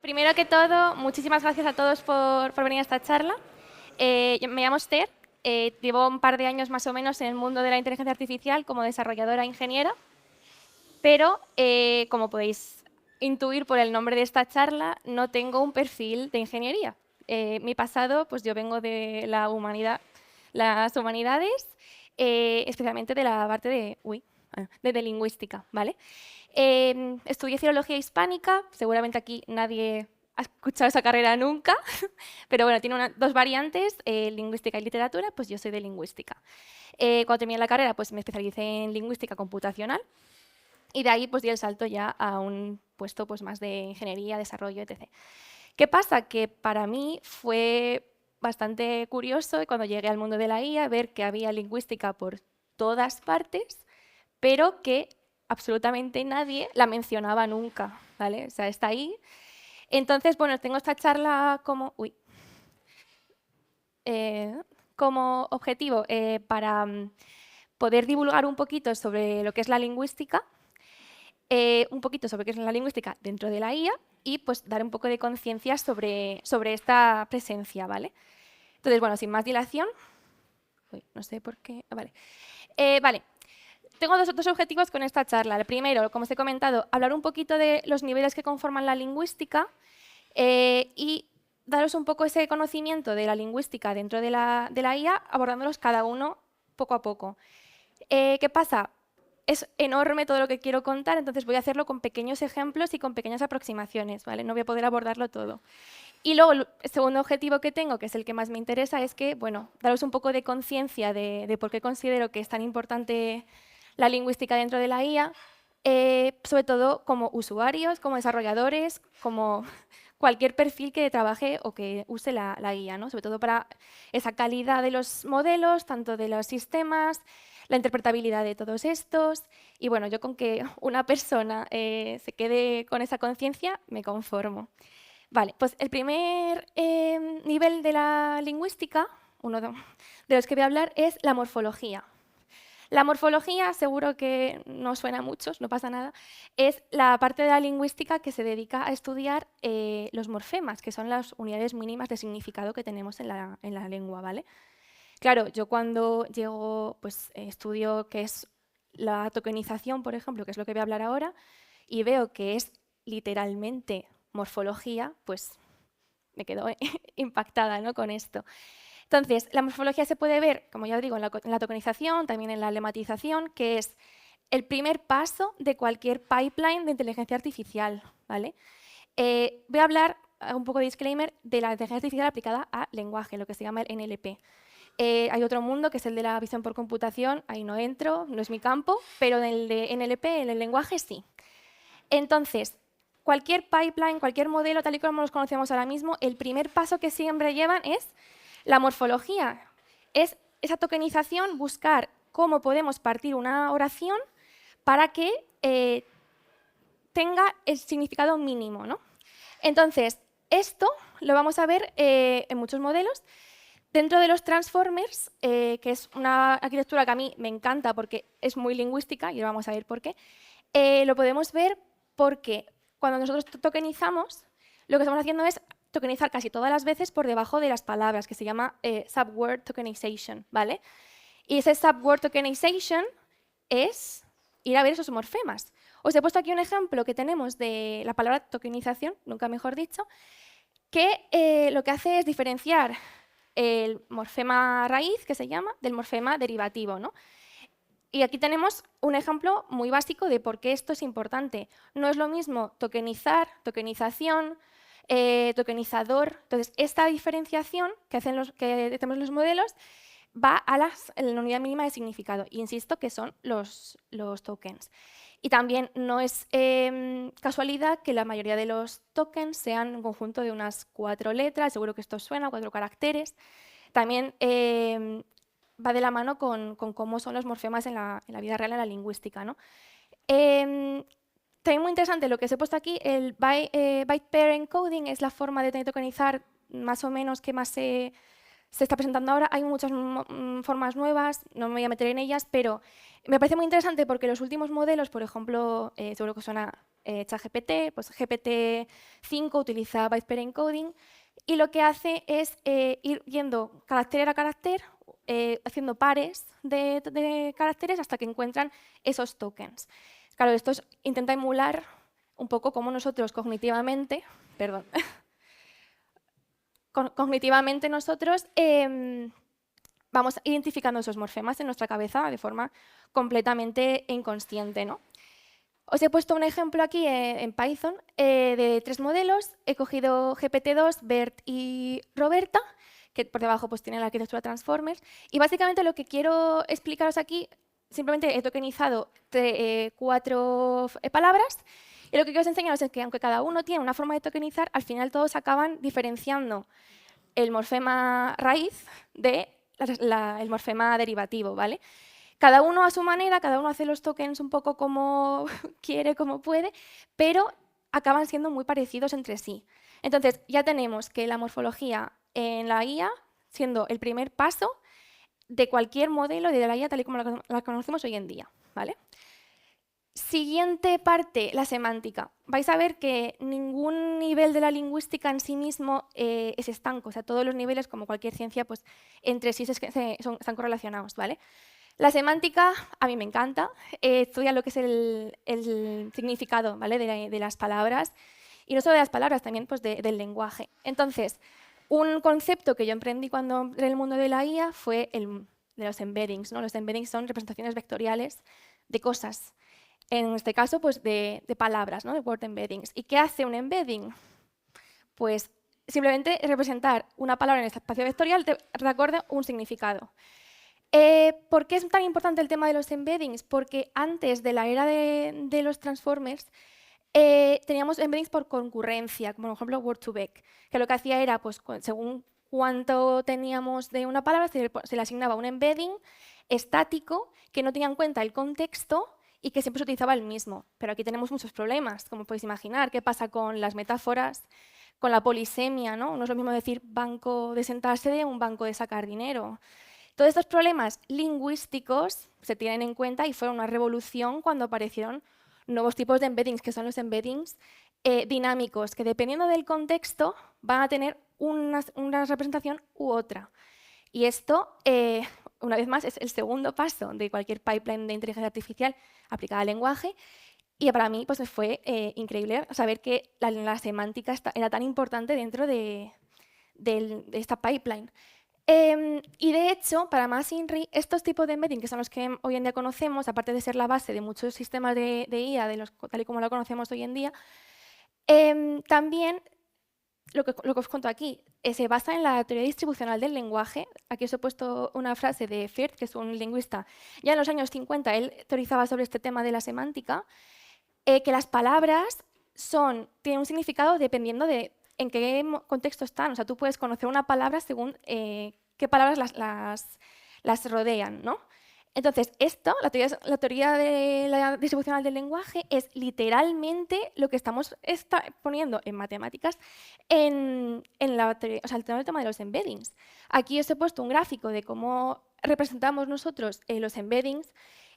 Primero que todo, muchísimas gracias a todos por venir a esta charla. Yo me llamo Esther, llevo un par de años más o menos en el mundo de la inteligencia artificial como desarrolladora e ingeniera, pero como podéis intuir por el nombre de esta charla, no tengo un perfil de ingeniería. Mi pasado, pues yo vengo de la humanidad, las humanidades, especialmente de la parte de lingüística, ¿vale? Estudié filología hispánica, seguramente aquí nadie ha escuchado esa carrera nunca, pero bueno, tiene dos variantes, lingüística y literatura, pues yo soy de lingüística. Cuando terminé la carrera, pues me especialicé en lingüística computacional y de ahí pues di el salto ya a un puesto pues más de ingeniería, desarrollo, etc. ¿Qué pasa? Que para mí fue bastante curioso cuando llegué al mundo de la IA ver que había lingüística por todas partes, pero que absolutamente nadie la mencionaba nunca, ¿vale? O sea, está ahí. Entonces, bueno, tengo esta charla como objetivo para poder divulgar un poquito sobre lo que es la lingüística, un poquito sobre qué es la lingüística dentro de la IA y pues dar un poco de conciencia sobre esta presencia, ¿vale? Entonces, bueno, sin más dilación, no sé por qué, vale. Vale, tengo dos objetivos con esta charla. El primero, como os he comentado, hablar un poquito de los niveles que conforman la lingüística y daros un poco ese conocimiento de la lingüística dentro de la IA, abordándolos cada uno poco a poco. ¿Qué pasa? Es enorme todo lo que quiero contar, entonces voy a hacerlo con pequeños ejemplos y con pequeñas aproximaciones, ¿vale? No voy a poder abordarlo todo. Y luego, el segundo objetivo que tengo, que es el que más me interesa, es que, bueno, daros un poco de conciencia de por qué considero que es tan importante la lingüística dentro de la IA, sobre todo como usuarios, como desarrolladores, como cualquier perfil que trabaje o que use la IA, ¿no? Sobre todo para esa calidad de los modelos, tanto de los sistemas, la interpretabilidad de todos estos. Y bueno, yo con que una persona se quede con esa conciencia, me conformo. Vale, pues el primer nivel de la lingüística, uno de los que voy a hablar, es la morfología. La morfología, seguro que no suena a muchos, no pasa nada, es la parte de la lingüística que se dedica a estudiar los morfemas, que son las unidades mínimas de significado que tenemos en la lengua, ¿vale? Claro, yo cuando llego, pues estudio qué es la tokenización, por ejemplo, que es lo que voy a hablar ahora, y veo que es literalmente morfología, pues me quedo impactada, ¿no?, con esto. Entonces, la morfología se puede ver, como ya digo, en la tokenización, también en la lematización, que es el primer paso de cualquier pipeline de inteligencia artificial, ¿vale? Voy a hablar, un poco de disclaimer, de la inteligencia artificial aplicada a lenguaje, lo que se llama el NLP. Hay otro mundo, que es el de la visión por computación, ahí no entro, no es mi campo, pero en el de NLP, en el lenguaje, sí. Entonces, cualquier pipeline, cualquier modelo, tal y como los conocemos ahora mismo, el primer paso que siempre llevan es la morfología. Es esa tokenización, buscar cómo podemos partir una oración para que tenga el significado mínimo, ¿no? Entonces, esto lo vamos a ver en muchos modelos. Dentro de los transformers, que es una arquitectura que a mí me encanta porque es muy lingüística, y ahora vamos a ver por qué, lo podemos ver porque cuando nosotros tokenizamos, lo que estamos haciendo es tokenizar casi todas las veces por debajo de las palabras, que se llama subword tokenization, ¿vale? Y ese subword tokenization es ir a ver esos morfemas. Os he puesto aquí un ejemplo que tenemos de la palabra tokenización, nunca mejor dicho, que lo que hace es diferenciar el morfema raíz, que se llama, del morfema derivativo, ¿no? Y aquí tenemos un ejemplo muy básico de por qué esto es importante. No es lo mismo tokenizar, tokenización, tokenizador. Entonces, esta diferenciación que hacemos los modelos va a la unidad mínima de significado. Insisto que son los tokens. Y también no es casualidad que la mayoría de los tokens sean un conjunto de unas 4 letras, seguro que esto os suena, 4 caracteres. También va de la mano con cómo son los morfemas en la vida real, en la lingüística, ¿no? También muy interesante lo que os he puesto aquí, el byte pair encoding es la forma de tokenizar más o menos que más se está presentando ahora. Hay muchas formas nuevas, no me voy a meter en ellas, pero me parece muy interesante porque los últimos modelos, por ejemplo, seguro que suena ChatGPT, pues GPT-5 utiliza Byte Pair Encoding y lo que hace es ir yendo carácter a carácter, haciendo pares de caracteres hasta que encuentran esos tokens. Claro, esto intenta emular un poco cómo nosotros cognitivamente, perdón, cognitivamente nosotros vamos identificando esos morfemas en nuestra cabeza de forma completamente inconsciente, ¿no? Os he puesto un ejemplo aquí en Python de 3 modelos. He cogido GPT-2, BERT y Roberta, que por debajo pues, tienen la arquitectura Transformers. Y básicamente lo que quiero explicaros aquí, simplemente he tokenizado 4 palabras. Y lo que quiero enseñaros es que aunque cada uno tiene una forma de tokenizar, al final todos acaban diferenciando el morfema raíz del morfema derivativo, ¿vale? Cada uno a su manera, cada uno hace los tokens un poco como quiere, como puede, pero acaban siendo muy parecidos entre sí. Entonces, ya tenemos que la morfología en la IA, siendo el primer paso de cualquier modelo de la IA tal y como la conocemos hoy en día, ¿vale? Siguiente parte, la semántica. Vais a ver que ningún nivel de la lingüística en sí mismo es estanco. O sea, todos los niveles, como cualquier ciencia, pues entre sí están correlacionados, ¿vale? La semántica a mí me encanta, estudia lo que es el significado, ¿vale? de las palabras, y no solo de las palabras, también pues, del lenguaje. Entonces, un concepto que yo emprendí cuando entré en el mundo de la IA fue el de los embeddings, ¿no? Los embeddings son representaciones vectoriales de cosas, en este caso pues, de palabras, ¿no? De word embeddings. ¿Y qué hace un embedding? Pues simplemente representar una palabra en este espacio vectorial de acuerdo a un significado. ¿Por qué es tan importante el tema de los embeddings? Porque antes de la era de los transformers teníamos embeddings por concurrencia, como por ejemplo Word2Vec, que lo que hacía era, pues, según cuánto teníamos de una palabra, se le asignaba un embedding estático que no tenía en cuenta el contexto y que siempre se utilizaba el mismo. Pero aquí tenemos muchos problemas, como podéis imaginar. ¿Qué pasa con las metáforas, con la polisemia, ¿no? No es lo mismo decir banco de sentarse de un banco de sacar dinero. Todos estos problemas lingüísticos se tienen en cuenta y fueron una revolución cuando aparecieron nuevos tipos de embeddings, que son los embeddings dinámicos, que dependiendo del contexto van a tener una representación u otra. Y esto, una vez más, es el segundo paso de cualquier pipeline de inteligencia artificial aplicada al lenguaje. Y para mí pues, fue increíble saber que la semántica era tan importante dentro de esta pipeline. Y de hecho, para más INRI, estos tipos de embedding, que son los que hoy en día conocemos, aparte de ser la base de muchos sistemas de IA, tal y como lo conocemos hoy en día, también, lo que os cuento aquí, se basa en la teoría distribucional del lenguaje. Aquí os he puesto una frase de Firth, que es un lingüista. Ya en los años 50 él teorizaba sobre este tema de la semántica, que las palabras tienen un significado dependiendo de en qué contexto están. O sea, tú puedes conocer una palabra según qué palabras las rodean, ¿no? Entonces, la teoría de la distribucional del lenguaje es literalmente lo que estamos poniendo en matemáticas en el tema de los embeddings. Aquí os he puesto un gráfico de cómo representamos nosotros los embeddings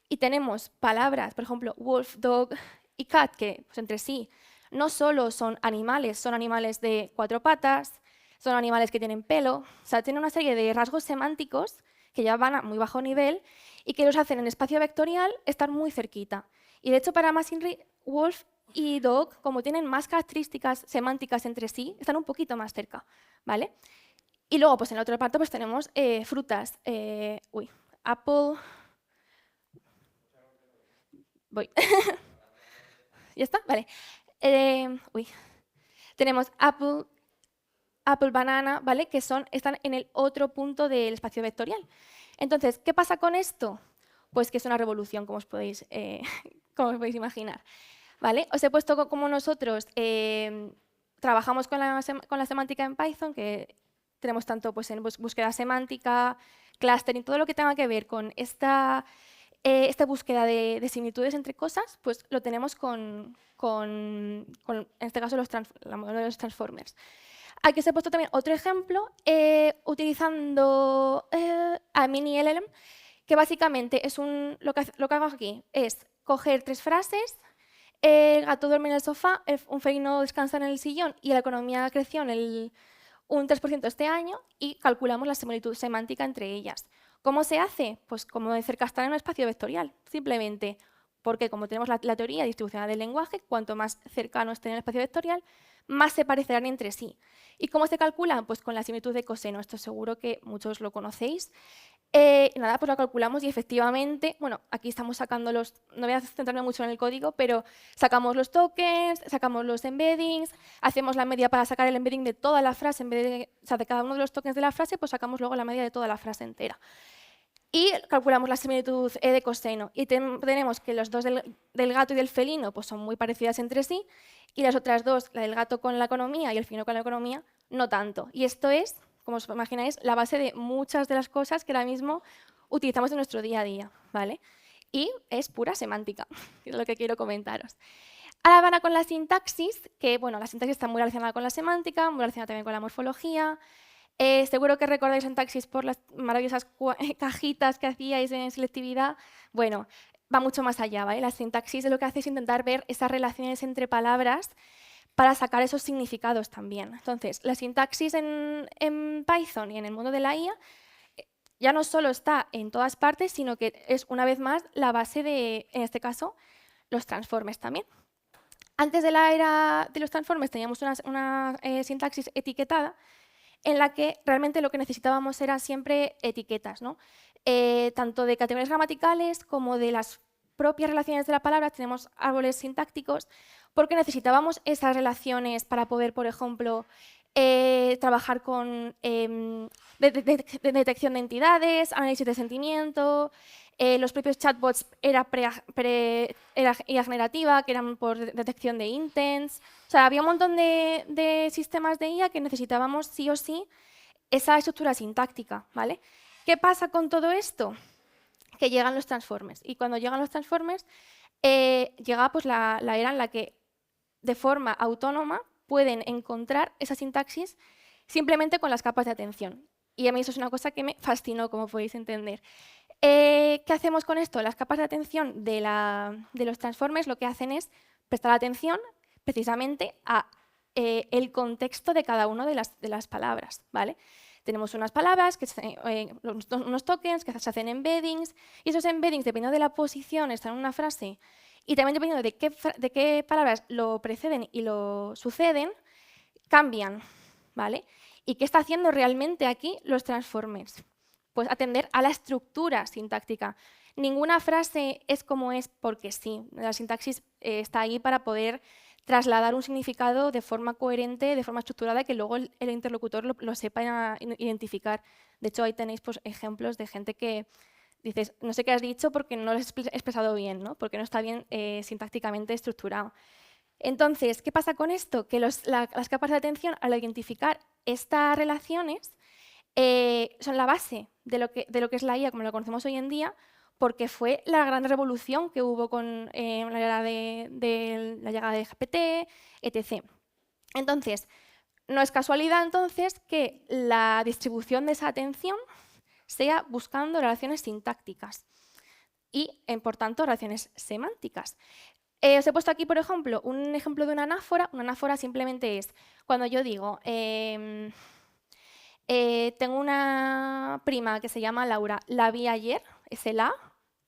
y tenemos palabras, por ejemplo, wolf, dog y cat, que pues, entre sí no solo son animales de 4 patas, son animales que tienen pelo, o sea, tienen una serie de rasgos semánticos que ya van a muy bajo nivel y que los hacen en espacio vectorial estar muy cerquita. Y de hecho, para más INRI, wolf y dog, como tienen más características semánticas entre sí, están un poquito más cerca, ¿vale? Y luego, pues en la otra parte, pues tenemos frutas. Apple. Voy. ¿Ya está? Vale. Tenemos Apple, banana, ¿vale? Que están en el otro punto del espacio vectorial. Entonces, ¿qué pasa con esto? Pues que es una revolución, como os podéis imaginar. ¿Vale? Os he puesto como nosotros trabajamos con la semántica en Python, que tenemos tanto pues, en búsqueda semántica, clustering, todo lo que tenga que ver con esta búsqueda de similitudes entre cosas, pues lo tenemos con en este caso, la modelo de los transformers. Aquí os he puesto también otro ejemplo utilizando a Mini-LLM, que básicamente es lo que hago aquí es coger 3 frases, el gato duerme en el sofá, un felino descansa en el sillón y la economía creció un 3% este año y calculamos la similitud semántica entre ellas. ¿Cómo se hace? Pues como de cerca en un espacio vectorial, simplemente porque como tenemos la teoría distribucional del lenguaje, cuanto más cercano esté en el espacio vectorial, más se parecerán entre sí. ¿Y cómo se calcula? Pues con la similitud de coseno, esto seguro que muchos lo conocéis. Nada, pues lo calculamos y efectivamente, bueno, aquí estamos sacando no voy a centrarme mucho en el código, pero sacamos los tokens, sacamos los embeddings, hacemos la media para sacar el embedding de toda la frase, o sea, de cada uno de los tokens de la frase, pues sacamos luego la media de toda la frase entera. Y calculamos la similitud de coseno. Y tenemos que los dos del gato y del felino pues son muy parecidas entre sí, y las otras dos, la del gato con la economía y el felino con la economía, no tanto. Y esto es, como os imagináis, la base de muchas de las cosas que ahora mismo utilizamos en nuestro día a día, ¿vale? Y es pura semántica, que es lo que quiero comentaros. Ahora van a con la sintaxis, que bueno, la sintaxis está muy relacionada con la semántica, muy relacionada también con la morfología. Seguro que recordáis sintaxis por las maravillosas cajitas que hacíais en selectividad. Bueno, va mucho más allá, ¿vale? La sintaxis lo que hace es intentar ver esas relaciones entre palabras para sacar esos significados también. Entonces, la sintaxis en Python y en el mundo de la IA ya no solo está en todas partes, sino que es una vez más la base de, en este caso, los transformes también. Antes de la era de los transformes teníamos una sintaxis etiquetada en la que realmente lo que necesitábamos eran siempre etiquetas, ¿no? Tanto de categorías gramaticales como de las propias relaciones de la palabra, tenemos árboles sintácticos, porque necesitábamos esas relaciones para poder, por ejemplo, trabajar con detección de entidades, análisis de sentimiento. Los propios chatbots era IA generativa, que eran por detección de intents. O sea, había un montón de sistemas de IA que necesitábamos sí o sí esa estructura sintáctica, ¿vale? ¿Qué pasa con todo esto? Que llegan los transformers. Y cuando llegan los transformers, llega pues, la era en la que de forma autónoma pueden encontrar esa sintaxis simplemente con las capas de atención. Y a mí eso es una cosa que me fascinó, como podéis entender. ¿Qué hacemos con esto? Las capas de atención de los transformers lo que hacen es prestar atención precisamente a el contexto de cada una de las palabras, ¿vale? Tenemos unas palabras, unos tokens que se hacen embeddings, y esos embeddings, dependiendo de la posición, están en una frase, y también dependiendo de qué palabras lo preceden y lo suceden, cambian, ¿vale? ¿Y qué está haciendo realmente aquí los transformers? Pues atender a la estructura sintáctica. Ninguna frase es como es porque sí. La sintaxis está ahí para poder trasladar un significado de forma coherente, de forma estructurada, que luego el interlocutor lo sepa identificar. De hecho, ahí tenéis pues, ejemplos de gente que dices, no sé qué has dicho porque no lo has expresado bien, ¿no? Porque no está bien sintácticamente estructurado. Entonces, ¿qué pasa con esto? Que las capas de atención, al identificar estas relaciones, son la base de lo que es la IA como lo conocemos hoy en día, porque fue la gran revolución que hubo con la era la llegada de GPT, etc. Entonces, no es casualidad entonces que la distribución de esa atención sea buscando relaciones sintácticas y, por tanto, relaciones semánticas. Os he puesto aquí, por ejemplo, un ejemplo de una anáfora. Una anáfora simplemente es cuando yo digo, tengo una prima que se llama Laura, la vi ayer, ese la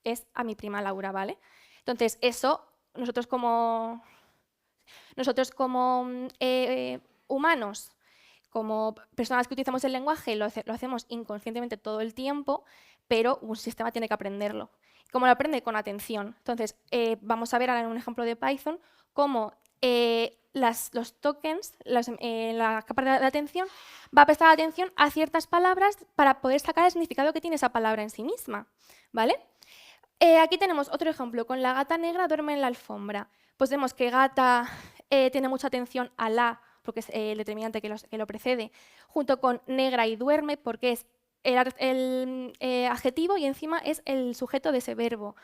es a mi prima Laura, ¿vale? Entonces, eso nosotros como humanos, como personas que utilizamos el lenguaje, lo hacemos inconscientemente todo el tiempo, pero un sistema tiene que aprenderlo. ¿Cómo lo aprende? Con atención. Entonces, vamos a ver ahora en un ejemplo de Python cómo los tokens, la capa de atención, va a prestar atención a ciertas palabras para poder sacar el significado que tiene esa palabra en sí misma, ¿vale? Aquí tenemos otro ejemplo, con la gata negra duerme en la alfombra. Pues vemos que gata tiene mucha atención a la, porque es el determinante que lo precede, junto con negra y duerme, porque es el adjetivo y encima es el sujeto de ese verbo.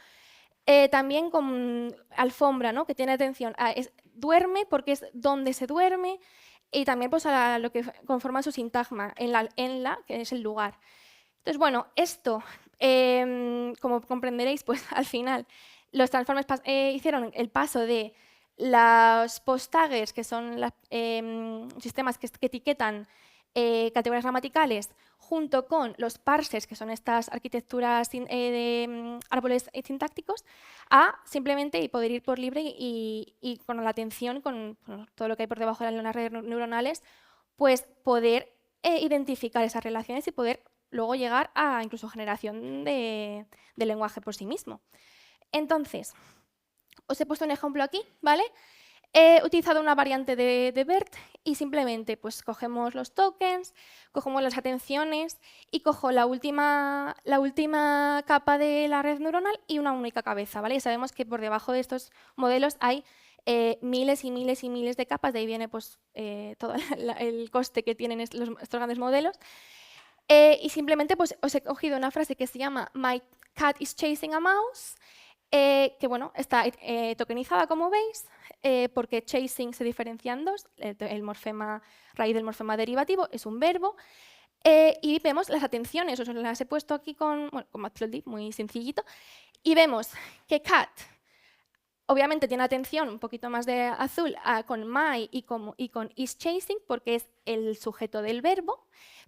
También con alfombra, ¿no? Que tiene atención a duerme porque es donde se duerme, y también pues, a lo que conforma su sintagma, en la, que es el lugar. Entonces, bueno, esto, como comprenderéis, pues al final los transformers hicieron el paso de los post-taggers, que son sistemas que etiquetan categorías gramaticales, junto con los parsers, que son estas arquitecturas de árboles sintácticos, a simplemente poder ir por libre y con la atención, con todo lo que hay por debajo de las redes neuronales, pues poder identificar esas relaciones y poder luego llegar a incluso generación de lenguaje por sí mismo. Entonces, os he puesto un ejemplo aquí, ¿vale? He utilizado una variante de BERT y simplemente pues, cogemos los tokens, cogemos las atenciones y cojo la última capa de la red neuronal y una única cabeza, ¿vale? Y sabemos que por debajo de estos modelos hay miles y miles y miles de capas, de ahí viene pues, todo el coste que tienen estos grandes modelos. Y simplemente pues, os he cogido una frase que se llama "My cat is chasing a mouse", que bueno, está tokenizada, como veis, porque chasing se diferencia en dos, el morfema raíz del morfema derivativo es un verbo, y vemos las atenciones, os las he puesto aquí con Matplotlib, muy sencillito, y vemos que cat obviamente tiene atención un poquito más de azul con my y con is chasing, porque es el sujeto del verbo,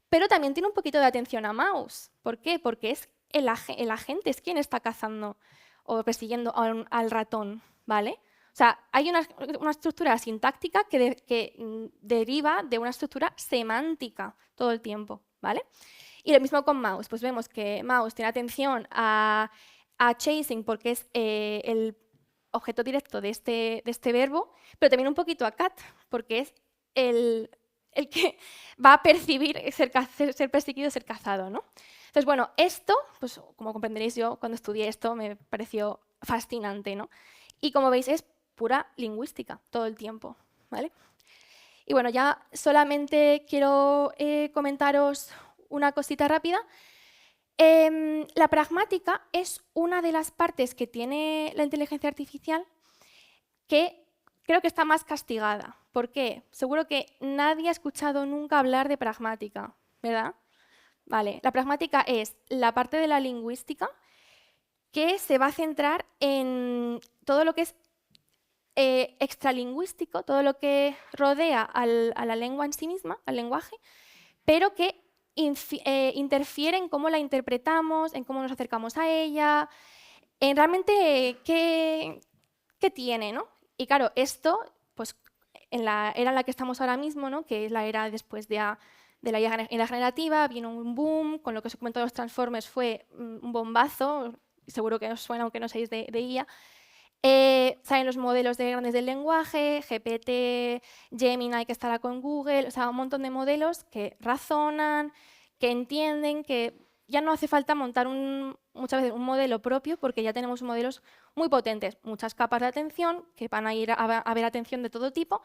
pero también tiene un poquito de atención a mouse. ¿Por qué? Porque es el agente, es quien está cazando o persiguiendo al ratón, ¿vale? O sea, hay una estructura sintáctica que deriva de una estructura semántica todo el tiempo, ¿vale? Y lo mismo con mouse, pues vemos que mouse tiene atención a chasing porque es el objeto directo de este verbo, pero también un poquito a cat, porque es el que va a percibir ser perseguido, ser cazado, ¿no? Entonces, bueno, esto, pues como comprenderéis, yo cuando estudié esto me pareció fascinante, ¿no? Y como veis, es pura lingüística todo el tiempo, ¿vale? Y bueno, ya solamente quiero comentaros una cosita rápida. La pragmática es una de las partes que tiene la inteligencia artificial que creo que está más castigada. ¿Por qué? Seguro que nadie ha escuchado nunca hablar de pragmática, ¿verdad? Vale, la pragmática es la parte de la lingüística que se va a centrar en todo lo que es extralingüístico, todo lo que rodea a la lengua en sí misma, al lenguaje, pero que interfiere en cómo la interpretamos, en cómo nos acercamos a ella, en realmente qué tiene, ¿no? Y claro, esto, pues en la era en la que estamos ahora mismo, ¿no? Que es la era después de la IA generativa, vino un boom, con lo que os he comentado de los Transformers fue un bombazo, seguro que os suena aunque no seáis de IA. Salen los modelos de grandes del lenguaje, GPT, Gemini, que estará con Google, o sea, un montón de modelos que razonan, que entienden, que ya no hace falta montar muchas veces un modelo propio porque ya tenemos modelos muy potentes, muchas capas de atención que van a ir a ver atención de todo tipo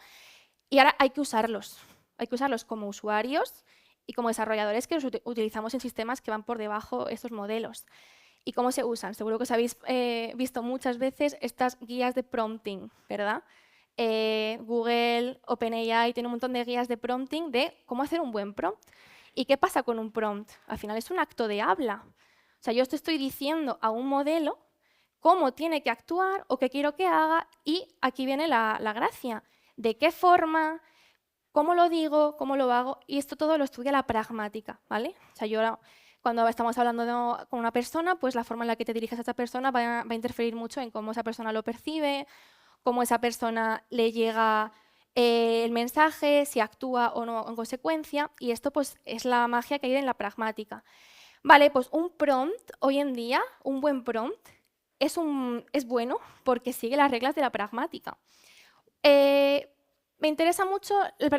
y ahora hay que usarlos como usuarios y como desarrolladores que los utilizamos en sistemas que van por debajo de estos modelos. ¿Y cómo se usan? Seguro que os habéis visto muchas veces estas guías de prompting, ¿verdad? Google, OpenAI tiene un montón de guías de prompting de cómo hacer un buen prompt. ¿Y qué pasa con un prompt? Al final es un acto de habla. O sea, yo te estoy diciendo a un modelo cómo tiene que actuar o qué quiero que haga y aquí viene la gracia. ¿De qué forma? ¿Cómo lo digo? ¿Cómo lo hago? Y esto todo lo estudia la pragmática, ¿vale? O sea, yo ahora, cuando estamos hablando con una persona, pues la forma en la que te diriges a esa persona va a interferir mucho en cómo esa persona lo percibe, cómo esa persona le llega el mensaje, si actúa o no en consecuencia, y esto pues es la magia que hay en la pragmática. Vale, pues un prompt, hoy en día, un buen prompt, es bueno porque sigue las reglas de la pragmática. Me interesa mucho el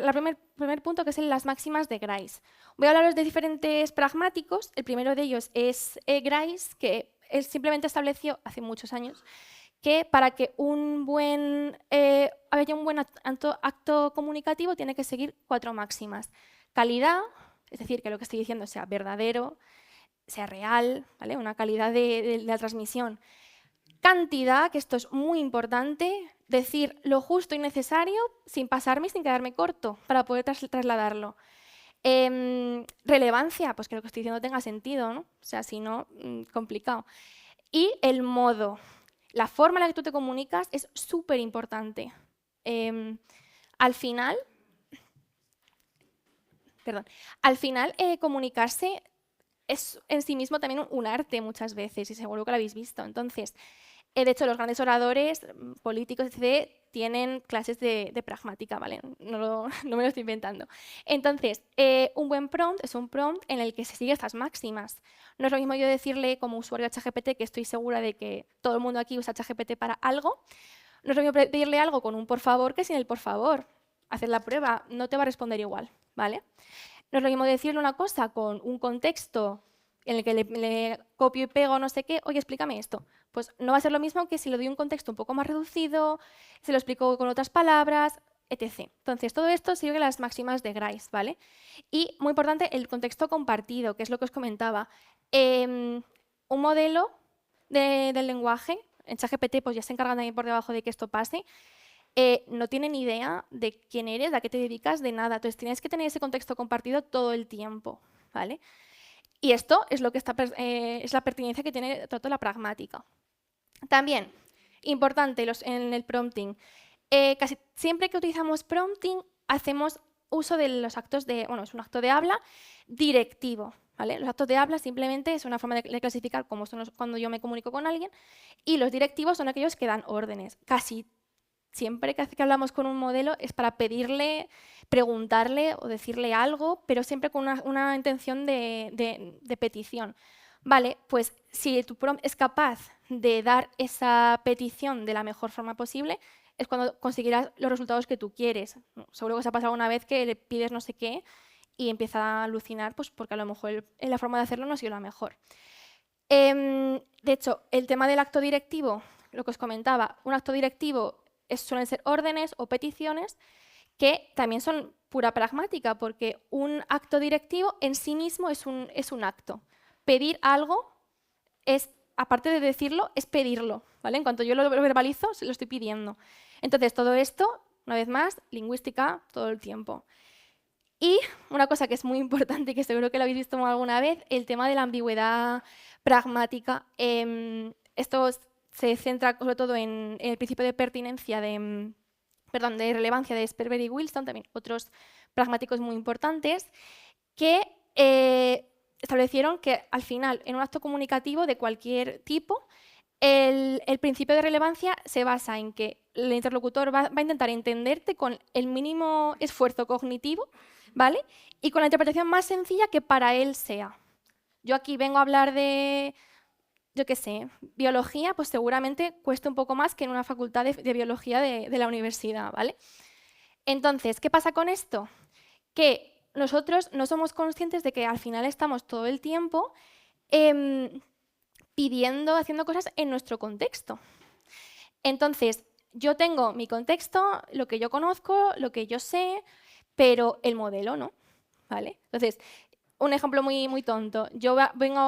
primer punto, que es las máximas de Grice. Voy a hablaros de diferentes pragmáticos. El primero de ellos es Grice, que él simplemente estableció hace muchos años que para que haya un buen acto comunicativo tiene que seguir 4 máximas. Calidad, es decir, que lo que estoy diciendo sea verdadero, sea real, ¿vale? Una calidad de la transmisión. Cantidad, que esto es muy importante, decir lo justo y necesario sin pasarme y sin quedarme corto para poder trasladarlo. Relevancia, pues que lo que estoy diciendo tenga sentido, ¿no? O sea, si no, complicado. Y el modo, la forma en la que tú te comunicas es súper importante, Al final, comunicarse es en sí mismo también un arte muchas veces, y seguro que lo habéis visto. Entonces, de hecho, los grandes oradores, políticos, etc., tienen clases de pragmática, ¿vale? No me lo estoy inventando. Entonces, un buen prompt es un prompt en el que se sigue estas máximas. No es lo mismo yo decirle como usuario a ChatGPT, que estoy segura de que todo el mundo aquí usa ChatGPT para algo, no es lo mismo pedirle algo con un por favor que sin el por favor. Hacer la prueba, no te va a responder igual, ¿vale? No es lo mismo decirle una cosa con un contexto en el que le copio y pego no sé qué, oye, explícame esto. Pues no va a ser lo mismo que si le doy un contexto un poco más reducido, se lo explico con otras palabras, etc. Entonces, todo esto sigue las máximas de Grice, ¿vale? Y, muy importante, el contexto compartido, que es lo que os comentaba. Un modelo del lenguaje, en ChatGPT pues ya se encargan también por debajo de que esto pase, no tienen idea de quién eres, de a qué te dedicas, de nada. Entonces, tienes que tener ese contexto compartido todo el tiempo, ¿vale? Y esto es lo que es la pertinencia que tiene toda la pragmática. También, importante en el prompting, casi siempre que utilizamos prompting hacemos uso de los actos de, bueno, es un acto de habla directivo, ¿vale? Los actos de habla simplemente es una forma de clasificar cómo son cuando yo me comunico con alguien, y los directivos son aquellos que dan órdenes. Casi siempre que hablamos con un modelo es para pedirle, preguntarle o decirle algo, pero siempre con una intención de petición. Vale, pues si tu prompt es capaz de dar esa petición de la mejor forma posible, es cuando conseguirás los resultados que tú quieres. Seguro que os ha pasado una vez que le pides no sé qué y empieza a alucinar, pues porque a lo mejor la forma de hacerlo no ha sido la mejor. De hecho, el tema del acto directivo, lo que os comentaba, un acto directivo suelen ser órdenes o peticiones que también son pura pragmática, porque un acto directivo en sí mismo es un acto. Pedir algo es, aparte de decirlo, es pedirlo, ¿vale? En cuanto yo lo verbalizo, se lo estoy pidiendo. Entonces, todo esto, una vez más, lingüística todo el tiempo. Y una cosa que es muy importante y que seguro que lo habéis visto alguna vez, el tema de la ambigüedad pragmática. Esto se centra sobre todo en el principio de pertinencia de relevancia de Sperber y Wilson, también otros pragmáticos muy importantes, que establecieron que al final, en un acto comunicativo de cualquier tipo, el principio de relevancia se basa en que el interlocutor va a intentar entenderte con el mínimo esfuerzo cognitivo, ¿vale? Y con la interpretación más sencilla que para él sea. Yo aquí vengo a hablar de, yo qué sé, biología, pues seguramente cuesta un poco más que en una facultad de biología de la universidad, ¿vale? Entonces, ¿qué pasa con esto? Que nosotros no somos conscientes de que al final estamos todo el tiempo pidiendo, haciendo cosas en nuestro contexto. Entonces, yo tengo mi contexto, lo que yo conozco, lo que yo sé, pero el modelo no, ¿vale? Entonces, un ejemplo muy tonto. Yo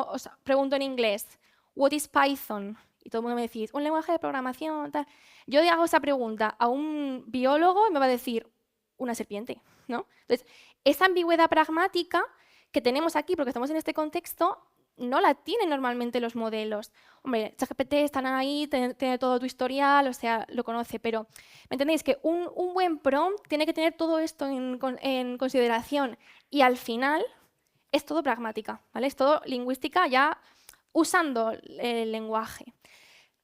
os pregunto en inglés, what is Python? Y todo el mundo me decís, un lenguaje de programación, tal. Yo hago esa pregunta a un biólogo y me va a decir, una serpiente, ¿no? Entonces, esa ambigüedad pragmática que tenemos aquí, porque estamos en este contexto, no la tienen normalmente los modelos. Hombre, ChatGPT están ahí, tiene todo tu historial, o sea, lo conoce, pero ¿me entendéis? Que un buen prompt tiene que tener todo esto en consideración, y al final es todo pragmática, ¿vale? Es todo lingüística ya usando el lenguaje.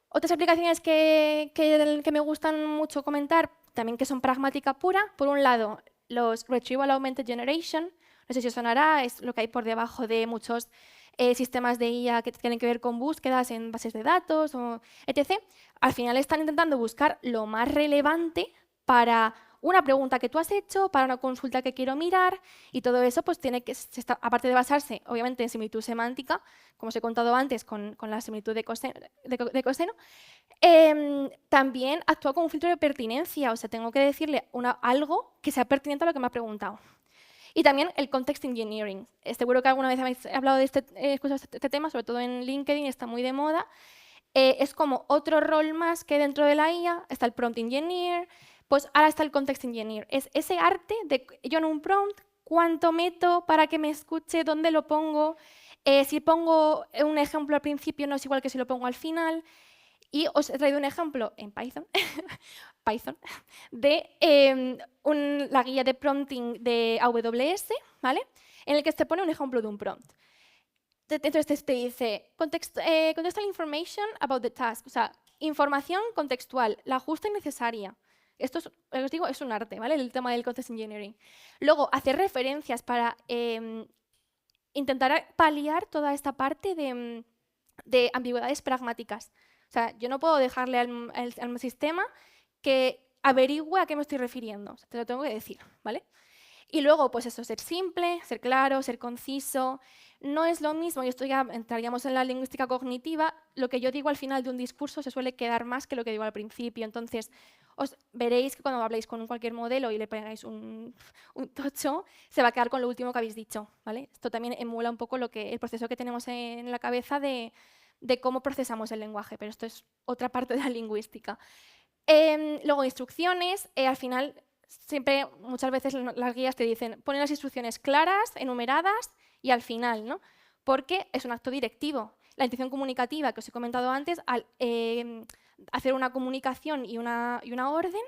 Otras aplicaciones que me gustan mucho comentar, también que son pragmática pura, por un lado, los Retrieval Augmented Generation, no sé si os sonará, es lo que hay por debajo de muchos sistemas de IA que tienen que ver con búsquedas en bases de datos, o etc. Al final están intentando buscar lo más relevante para una pregunta que tú has hecho, para una consulta que quiero mirar, y todo eso pues tiene que, aparte de basarse obviamente en similitud semántica, como os he contado antes con la similitud de coseno, también actúa como un filtro de pertinencia, o sea, tengo que decirle algo que sea pertinente a lo que me ha preguntado. Y también el context engineering. Seguro que alguna vez habéis hablado de este tema, sobre todo en LinkedIn, está muy de moda. Es como otro rol más que dentro de la IA, está el prompt engineer, pues ahora está el context engineer. Es ese arte de yo en un prompt, cuánto meto para que me escuche, dónde lo pongo, si pongo un ejemplo al principio no es igual que si lo pongo al final. Y os he traído un ejemplo en Python Python, de la guía de prompting de AWS, ¿vale? En el que te pone un ejemplo de un prompt. Entonces te dice, contextual information about the task, o sea, información contextual, la justa y necesaria. Esto, os digo, es un arte, ¿vale? El tema del context engineering. Luego, hacer referencias para intentar paliar toda esta parte de ambigüedades pragmáticas. O sea, yo no puedo dejarle al sistema que averigüe a qué me estoy refiriendo. O sea, te lo tengo que decir, ¿vale? Y luego, pues eso, ser simple, ser claro, ser conciso. No es lo mismo, y esto ya entraríamos en la lingüística cognitiva, lo que yo digo al final de un discurso se suele quedar más que lo que digo al principio. Entonces, os veréis que cuando habléis con cualquier modelo y le pegáis un tocho, se va a quedar con lo último que habéis dicho, ¿vale? Esto también emula un poco el proceso que tenemos en la cabeza de cómo procesamos el lenguaje, pero esto es otra parte de la lingüística. Luego, instrucciones, al final siempre, muchas veces las guías te dicen, ponen las instrucciones claras, enumeradas y al final, ¿no? Porque es un acto directivo. La intención comunicativa que os he comentado antes, al hacer una comunicación y una orden,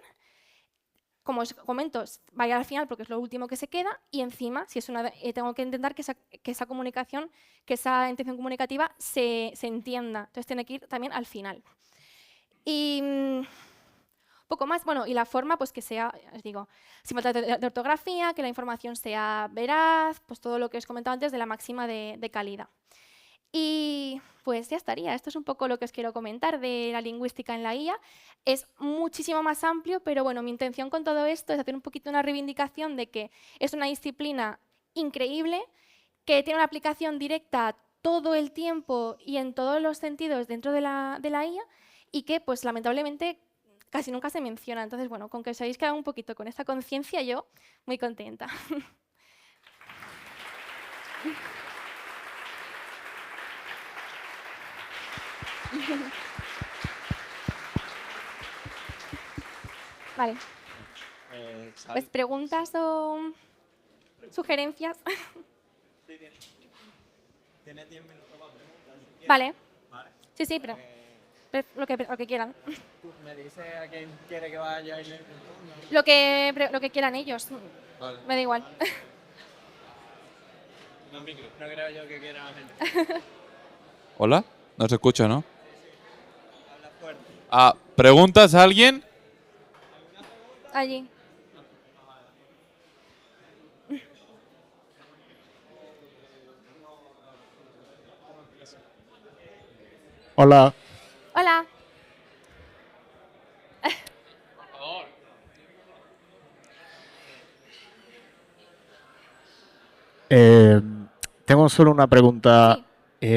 como os comento, vaya al final porque es lo último que se queda y encima, si es tengo que intentar que esa comunicación, que esa intención comunicativa se entienda. Entonces tiene que ir también al final. Y poco más, bueno, y la forma, pues que sea, os digo, sin falta de ortografía, que la información sea veraz, pues todo lo que os he comentado antes de la máxima de calidad. Y pues ya estaría, esto es un poco lo que os quiero comentar de la lingüística en la IA. Es muchísimo más amplio, pero bueno, mi intención con todo esto es hacer un poquito una reivindicación de que es una disciplina increíble, que tiene una aplicación directa todo el tiempo y en todos los sentidos dentro de la IA y que pues lamentablemente casi nunca se menciona. Entonces, bueno, con que os habéis quedado un poquito con esta conciencia, yo muy contenta. Vale. Pues preguntas o sugerencias. Tienes 10 minutos para preguntas. Vale. Vale. Sí, sí, pero lo que quieran. Me dice a quién quiere que vaya y le Lo que quieran ellos. Vale. Me da igual. No creo yo que quiera la gente. Hola, no se escucha, ¿no? Habla fuerte. ¿Preguntas a alguien? Allí. Hola. Hola. Tengo solo una pregunta. Sí.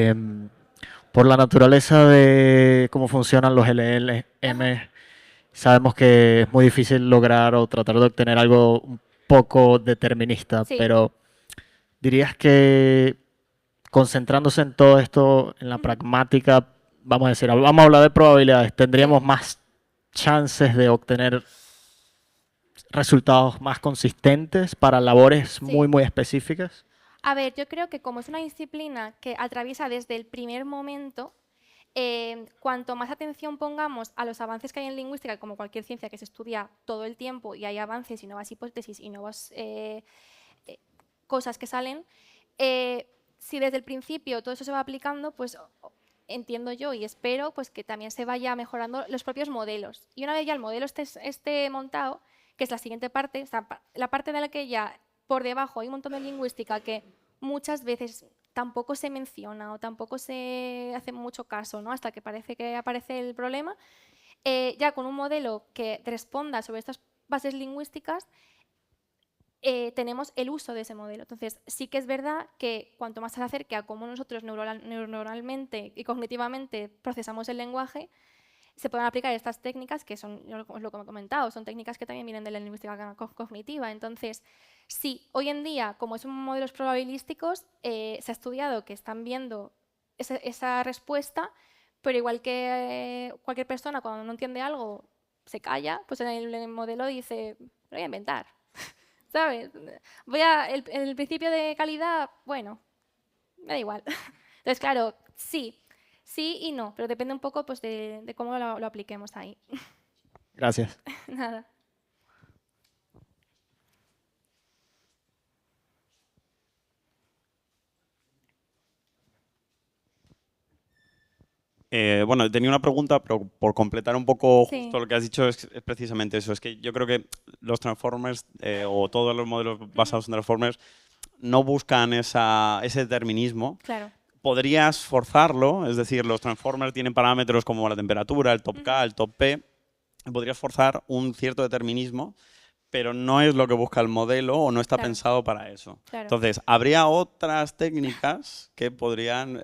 Por la naturaleza de cómo funcionan los LLM, sabemos que es muy difícil lograr o tratar de obtener algo un poco determinista, Sí. pero ¿dirías que concentrándose en todo esto, en la pragmática, vamos a hablar de probabilidades, tendríamos más chances de obtener resultados más consistentes para labores muy, muy específicas? A ver, yo creo que como es una disciplina que atraviesa desde el primer momento, cuanto más atención pongamos a los avances que hay en lingüística, como cualquier ciencia que se estudia todo el tiempo y hay avances y nuevas hipótesis y nuevas cosas que salen, si desde el principio todo eso se va aplicando, pues entiendo yo y espero pues, que también se vaya mejorando los propios modelos. Y una vez ya el modelo esté montado, que es la siguiente parte, o sea, la parte de la que ya por debajo hay un montón de lingüística que muchas veces tampoco se menciona o tampoco se hace mucho caso, ¿no? Hasta que parece que aparece el problema, ya con un modelo que responda sobre estas bases lingüísticas, tenemos el uso de ese modelo. Entonces, sí que es verdad que cuanto más se acerque a cómo nosotros neuronalmente y cognitivamente procesamos el lenguaje, se pueden aplicar estas técnicas que son, yo os lo he comentado, son técnicas que también vienen de la lingüística cognitiva. Entonces, sí, hoy en día, como son modelos probabilísticos, se ha estudiado que están viendo esa respuesta, pero igual que cualquier persona cuando no entiende algo se calla, pues en el modelo dice, lo voy a inventar. ¿Sabes? El principio de calidad, bueno, me da igual. Entonces, claro, sí y no, pero depende un poco pues, de cómo lo apliquemos ahí. Gracias. Nada. Bueno, tenía una pregunta, pero por completar un poco Sí. justo lo que has dicho es precisamente eso. Es que yo creo que los Transformers o todos los modelos basados en Transformers no buscan ese determinismo. Claro. Podrías forzarlo, es decir, los Transformers tienen parámetros como la temperatura, el top K, el top P. Podrías forzar un cierto determinismo, pero no es lo que busca el modelo o no está Claro. pensado para eso. Claro. Entonces, habría otras técnicas que podrían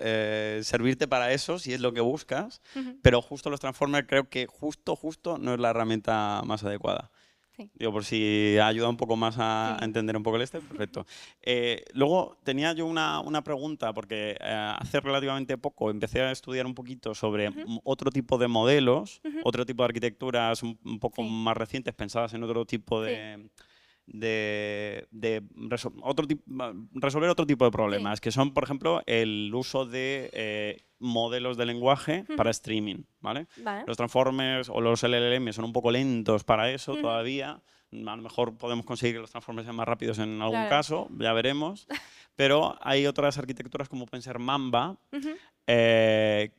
servirte para eso, si es lo que buscas, Ujú. pero justo los Transformers creo que justo no es la herramienta más adecuada. Sí. Digo, por si ayuda un poco más a Sí. entender un poco el perfecto. Luego tenía yo una pregunta, porque hace relativamente poco empecé a estudiar un poquito sobre otro tipo de modelos, otro tipo de arquitecturas un poco Sí. más recientes, pensadas en otro tipo resolver otro tipo de problemas, que son, por ejemplo, el uso de modelos de lenguaje para streaming, ¿vale? Vale. Los Transformers o los LLM son un poco lentos para eso Ujú. todavía. A lo mejor podemos conseguir que los Transformers sean más rápidos en algún Claro. caso, ya veremos. Pero hay otras arquitecturas como pueden ser Mamba. Ujú.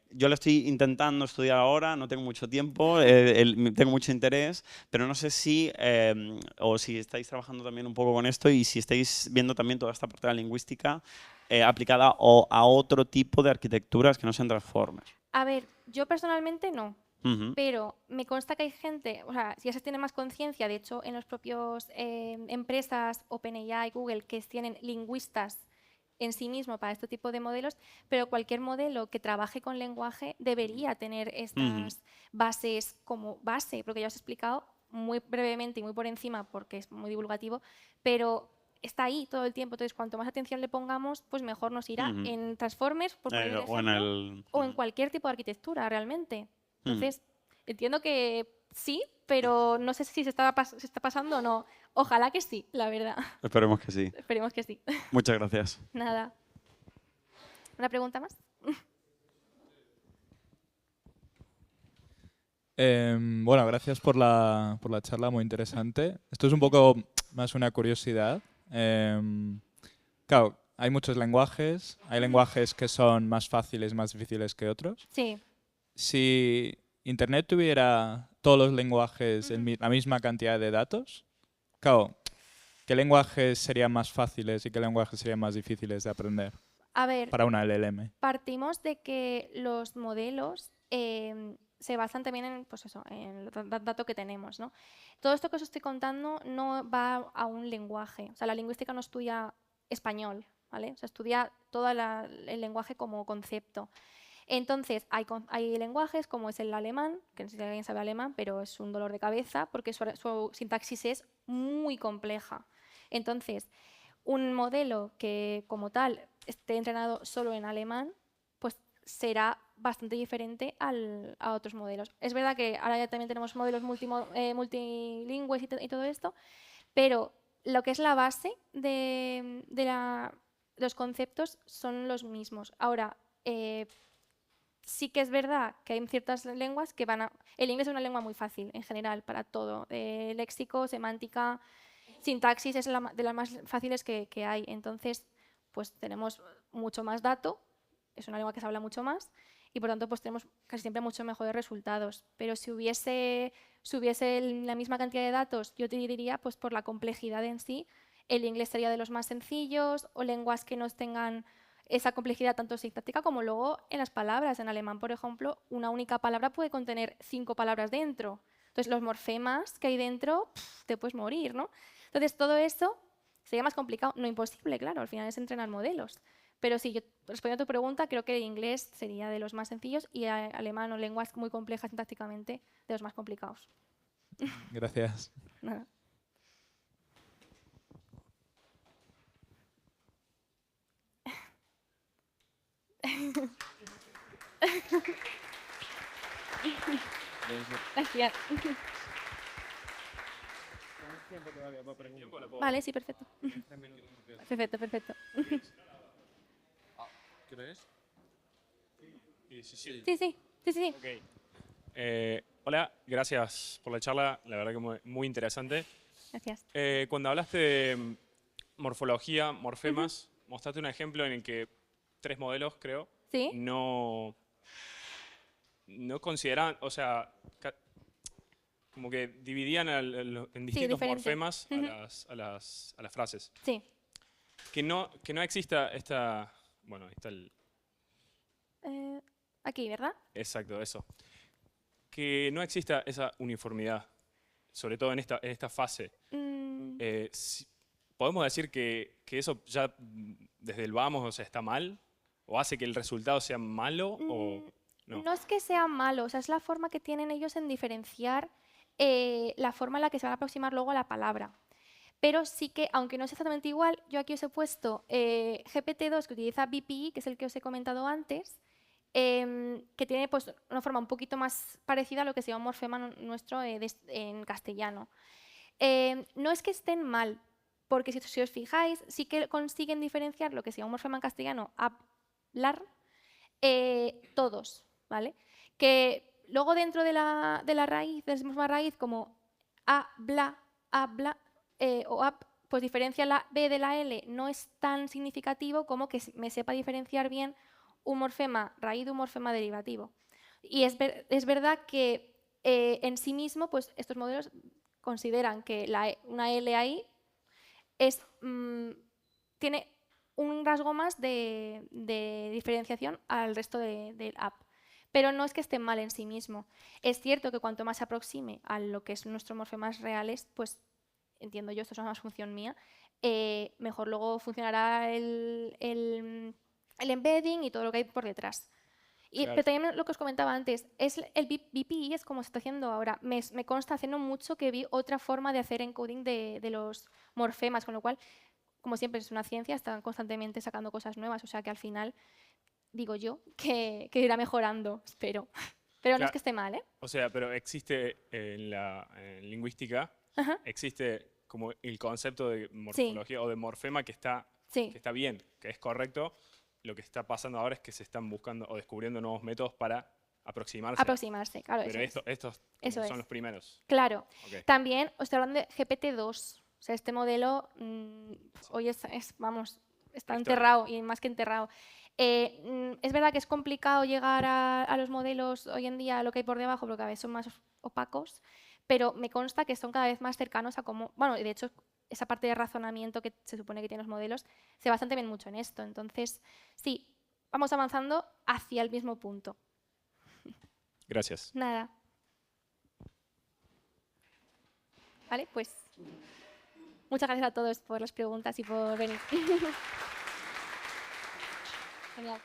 Yo lo estoy intentando estudiar ahora, no tengo mucho tiempo, tengo mucho interés, pero no sé si, o si estáis trabajando también un poco con esto y si estáis viendo también toda esta parte de la lingüística aplicada a otro tipo de arquitecturas que no sean Transformers. A ver, yo personalmente no. Ujú. Pero me consta que hay gente, o sea, si ya se tiene más conciencia, de hecho, en los propios empresas OpenAI, Google, que tienen lingüistas en sí mismo para este tipo de modelos, pero cualquier modelo que trabaje con lenguaje debería tener estas bases como base, porque ya os he explicado muy brevemente y muy por encima, porque es muy divulgativo, pero está ahí todo el tiempo. Entonces, cuanto más atención le pongamos, pues mejor nos irá Ujú. en Transformers, por poner un O en ejemplo, el... o en cualquier tipo de arquitectura realmente. Ujú. Entonces, entiendo que sí, pero no sé si se está pasando o no. Ojalá que sí, la verdad. Esperemos que sí. Esperemos que sí. Muchas gracias. Nada. ¿Una pregunta más? Bueno, gracias por la charla, muy interesante. Esto es un poco más una curiosidad. Claro, hay muchos lenguajes, hay lenguajes que son más fáciles, más difíciles que otros. Sí. Si Internet tuviera todos los lenguajes la misma cantidad de datos, claro, ¿qué lenguajes serían más fáciles y qué lenguajes serían más difíciles de aprender A ver, para una LLM? partimos de que los modelos se basan también en, pues eso, en el dato que tenemos, ¿no? Todo esto que os estoy contando no va a un lenguaje. O sea, la lingüística no estudia español, ¿vale? O sea, estudia todo el lenguaje como concepto. Entonces, hay lenguajes como es el alemán, que no sé si alguien sabe alemán, pero es un dolor de cabeza porque su sintaxis es muy compleja. Entonces, un modelo que como tal esté entrenado solo en alemán, pues será bastante diferente a otros modelos. Es verdad que ahora ya también tenemos modelos multilingües y todo esto, pero lo que es la base de los conceptos son los mismos. Ahora, sí que es verdad que hay ciertas lenguas que van a... El inglés es una lengua muy fácil en general para todo. Léxico, semántica, sintaxis es de las más fáciles que hay. Entonces, pues tenemos mucho más dato, es una lengua que se habla mucho más y por tanto pues tenemos casi siempre mucho mejores resultados. Pero si hubiese la misma cantidad de datos, yo te diría, pues por la complejidad en sí, el inglés sería de los más sencillos o lenguas que no tengan esa complejidad tanto sintáctica como luego en las palabras. En alemán, por ejemplo, una única palabra puede contener 5 palabras dentro. Entonces, los morfemas que hay dentro, te puedes morir, ¿no? Entonces, todo eso sería más complicado. No imposible, claro, al final es entrenar modelos. Pero sí, yo respondiendo a tu pregunta, creo que el inglés sería de los más sencillos y alemán o lenguas muy complejas sintácticamente de los más complicados. Gracias. Nada. Gracias. Vale, sí, perfecto. Perfecto, perfecto. ¿Crees? Sí, sí, sí. Sí, sí, sí, sí. Ok. Hola, gracias por la charla, la verdad que muy interesante. Gracias. Cuando hablaste de morfología, morfemas, mostraste un ejemplo en el que 3 modelos, creo, ¿Sí? no consideraban, o sea, como que dividían en distintos diferente. morfemas a las frases. Sí. Que no exista esta, bueno, ahí está el, Aquí, ¿verdad? exacto, eso. Que no exista esa uniformidad, sobre todo en esta fase. ¿Podemos decir que eso ya desde el vamos, o sea, está mal? ¿O hace que el resultado sea malo? ¿O no? No es que sea malo, o sea, es la forma que tienen ellos en diferenciar la forma en la que se van a aproximar luego a la palabra. Pero sí que, aunque no es exactamente igual, yo aquí os he puesto GPT-2 que utiliza BPI, que es el que os he comentado antes, que tiene pues, una forma un poquito más parecida a lo que se llama un morfema nuestro en castellano. No es que estén mal, porque si os fijáis, sí que consiguen diferenciar lo que se llama un morfema en castellano, hablar, todos, ¿vale? Que luego dentro de la raíz, de la misma raíz, como habla, o ap, pues diferencia la B de la L no es tan significativo como que me sepa diferenciar bien un morfema raíz de un morfema derivativo. Y es verdad que en sí mismo, pues estos modelos consideran que una L ahí tiene un rasgo más de diferenciación al resto del app. Pero no es que esté mal en sí mismo. Es cierto que cuanto más se aproxime a lo que es nuestros morfemas reales, pues entiendo yo, esto es una función mía, mejor luego funcionará el embedding y todo lo que hay por detrás. Claro. Pero también lo que os comentaba antes, el BPI es como se está haciendo ahora. Me consta hace no mucho que vi otra forma de hacer encoding de los morfemas, con lo cual, como siempre es una ciencia, están constantemente sacando cosas nuevas, o sea que al final digo yo que irá mejorando, espero. Pero no es que esté mal, ¿eh? O sea, pero existe en lingüística, Ajá. existe como el concepto de morfología o de morfema que está bien, que es correcto. Lo que está pasando ahora es que se están buscando o descubriendo nuevos métodos para aproximarse. Aproximarse, claro. Pero estos son los primeros. Claro. Okay. También os estoy hablando de GPT-2. O sea, este modelo hoy vamos, está enterrado y más que enterrado. Es verdad que es complicado llegar a los modelos hoy en día, a lo que hay por debajo, porque a veces son más opacos, pero me consta que son cada vez más cercanos a cómo... Bueno, de hecho, esa parte de razonamiento que se supone que tienen los modelos se basa también mucho en esto. Entonces, sí, vamos avanzando hacia el mismo punto. Gracias. Nada. Vale, pues muchas gracias a todos por las preguntas y por venir. Genial.